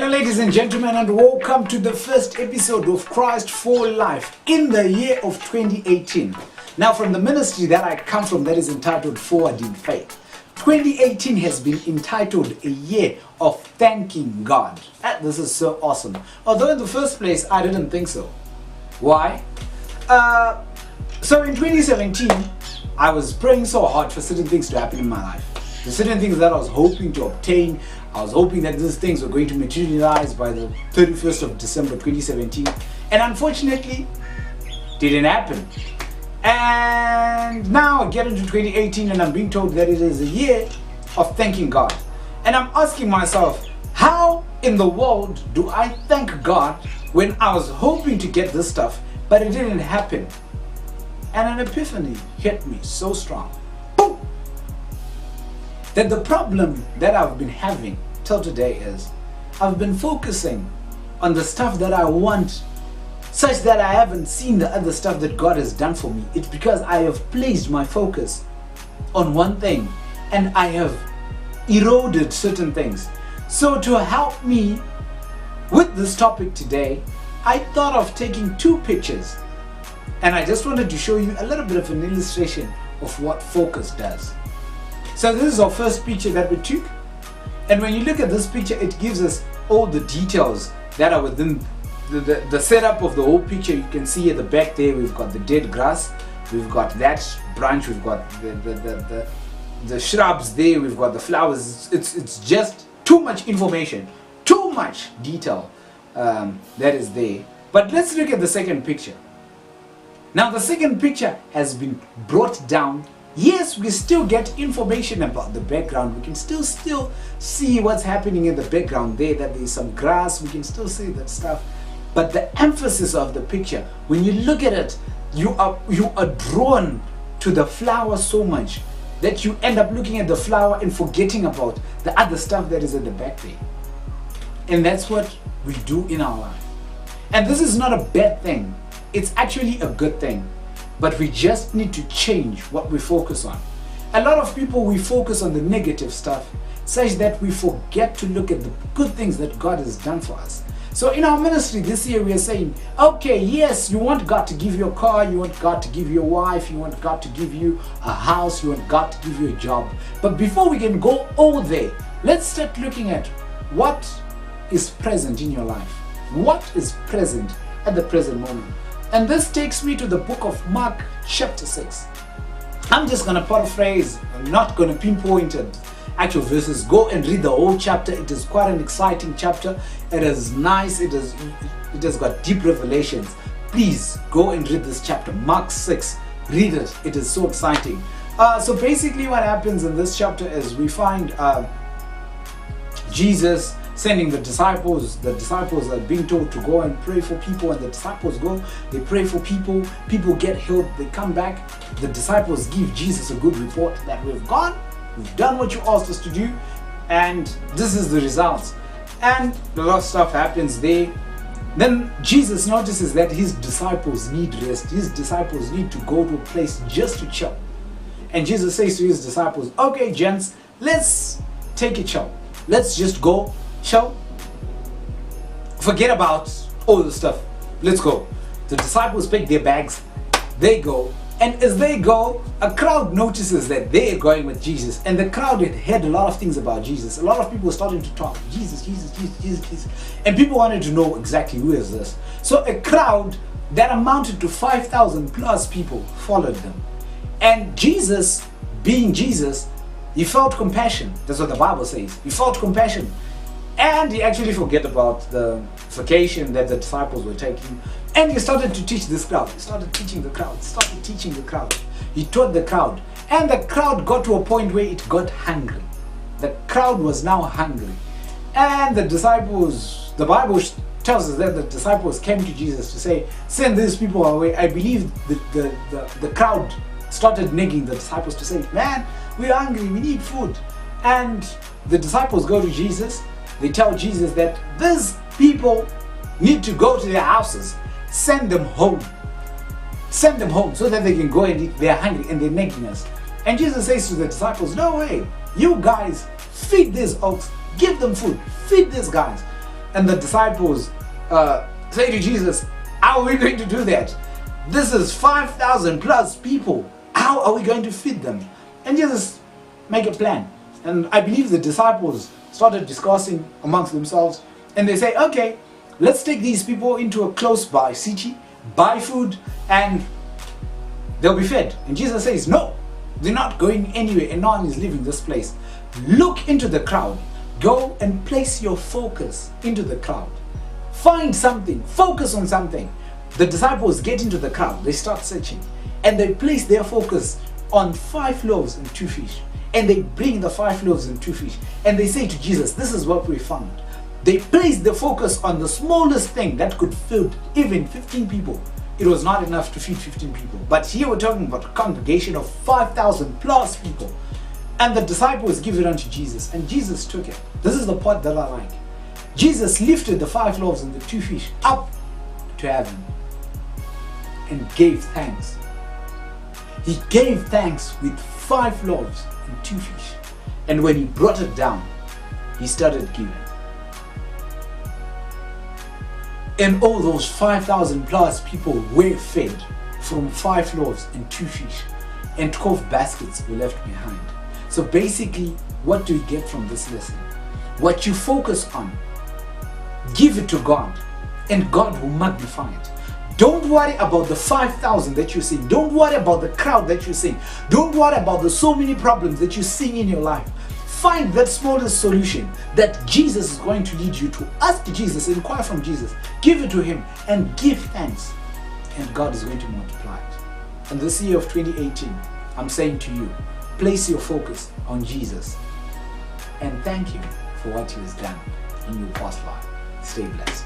Hello ladies and gentlemen, and welcome to the first episode of Christ for Life in the year of 2018. Now, from the ministry that I come from, that is entitled Forward in Faith, 2018 has been entitled a year of thanking God. This is so awesome. Although in the first place, I didn't think so. Why? So in 2017, I was praying so hard for certain things to happen in my life. The certain things that I was hoping to obtain. I was hoping that these things were going to materialize by the 31st of December 2017. And unfortunately, didn't happen. And now I get into 2018 and I'm being told that it is a year of thanking God. And I'm asking myself, how in the world do I thank God when I was hoping to get this stuff, but it didn't happen? And an epiphany hit me so strong. Boom! That the problem that I've been having till today is I've been focusing on the stuff that I want, such that I haven't seen the other stuff that God has done for me. It's because I have placed my focus on one thing and I have eroded certain things. So to help me with this topic today, I thought of taking two pictures, and I just wanted to show you a little bit of an illustration of what focus does. So this is our first picture that we took, and when you look at this picture, it gives us all the details that are within the setup of the whole picture. You can see at the back there, we've got the dead grass, we've got that branch, we've got the shrubs there, we've got the flowers. It's just too much information, too much detail that is there. But let's look at the second picture. Now the second picture has been brought down. Yes, we still get information about the background. We can still see what's happening in the background there, that there's some grass. We can still see that stuff. But the emphasis of the picture, when you look at it, you are drawn to the flower so much that you end up looking at the flower and forgetting about the other stuff that is at the back there. And that's what we do in our life. And this is not a bad thing. It's actually a good thing. But we just need to change what we focus on. A lot of people, we focus on the negative stuff such that we forget to look at the good things that God has done for us. So in our ministry this year, we are saying, okay, yes, you want God to give you a car, you want God to give you a wife, you want God to give you a house, you want God to give you a job. But before we can go all there, let's start looking at what is present in your life. What is present at the present moment? And this takes me to the book of Mark chapter 6. I'm just going to paraphrase. I'm not going to pinpoint actual verses. Go and read the whole chapter. It is quite an exciting chapter. It is nice. It has got deep revelations. Please go and read this chapter. Mark 6. Read it. It is so exciting. So basically what happens in this chapter is we find Jesus sending the disciples. The disciples are being told to go and pray for people, and the disciples go, they pray for people, people get healed, they come back, the disciples give Jesus a good report that we've gone, we've done what you asked us to do, and this is the results. And a lot of stuff happens there. Then Jesus notices that his disciples need rest. His disciples need to go to a place just to chill. And Jesus says to his disciples, okay gents, let's take a chill. Let's just go chill. Forget about all the stuff. Let's go. The disciples pick their bags. They go. And as they go, a crowd notices that they are going with Jesus. And the crowd had heard a lot of things about Jesus. A lot of people were starting to talk. Jesus. And people wanted to know exactly who is this. So a crowd that amounted to 5,000 plus people followed them. And Jesus, being Jesus, he felt compassion. That's what the Bible says. He felt compassion. And he actually forgot about the vacation that the disciples were taking. And he started to teach this crowd. He started teaching the crowd. He taught the crowd. And the crowd got to a point where it got hungry. The crowd was now hungry. And the disciples, the Bible tells us that the disciples came to Jesus to say, send these people away. I believe the crowd started nagging the disciples to say, man, we're hungry, we need food. And the disciples go to Jesus. They tell Jesus that these people need to go to their houses. Send them home so that they can go and eat. They're hungry and they're nagging us. And Jesus says to the disciples, no way, you guys feed these oaks, give them food, feed these guys. And the disciples say to Jesus, how are we going to do that? This is 5,000 plus people. How are we going to feed them? And Jesus make a plan. And I believe the disciples started discussing amongst themselves. And they say, okay, let's take these people into a close by city, buy food, and they'll be fed. And Jesus says, no, they're not going anywhere, and no one is leaving this place. Look into the crowd. Go and place your focus into the crowd. Find something, focus on something. The disciples get into the crowd, they start searching, and they place their focus on 5 loaves and 2 fish. And they bring the 5 loaves and 2 fish, and they say to Jesus, this is what we found. They placed the focus on the smallest thing that could feed even 15 people. It was not enough to feed 15 people. But here we're talking about a congregation of 5,000 plus people. And the disciples give it unto Jesus, and Jesus took it. This is the part that I like. Jesus lifted the 5 loaves and the 2 fish up to heaven and gave thanks. He gave thanks with 5 loaves and 2 fish. And when he brought it down, he started giving. And all those 5,000 plus people were fed from 5 loaves and 2 fish, and 12 baskets were left behind. So basically, what do we get from this lesson? What you focus on, give it to God, and God will magnify it. Don't worry about the 5,000 that you're seeing. Don't worry about the crowd that you're seeing. Don't worry about the so many problems that you're seeing in your life. Find that smallest solution that Jesus is going to lead you to. Ask Jesus, inquire from Jesus, give it to him, and give thanks. And God is going to multiply it. And this year of 2018, I'm saying to you, place your focus on Jesus and thank him for what he has done in your past life. Stay blessed.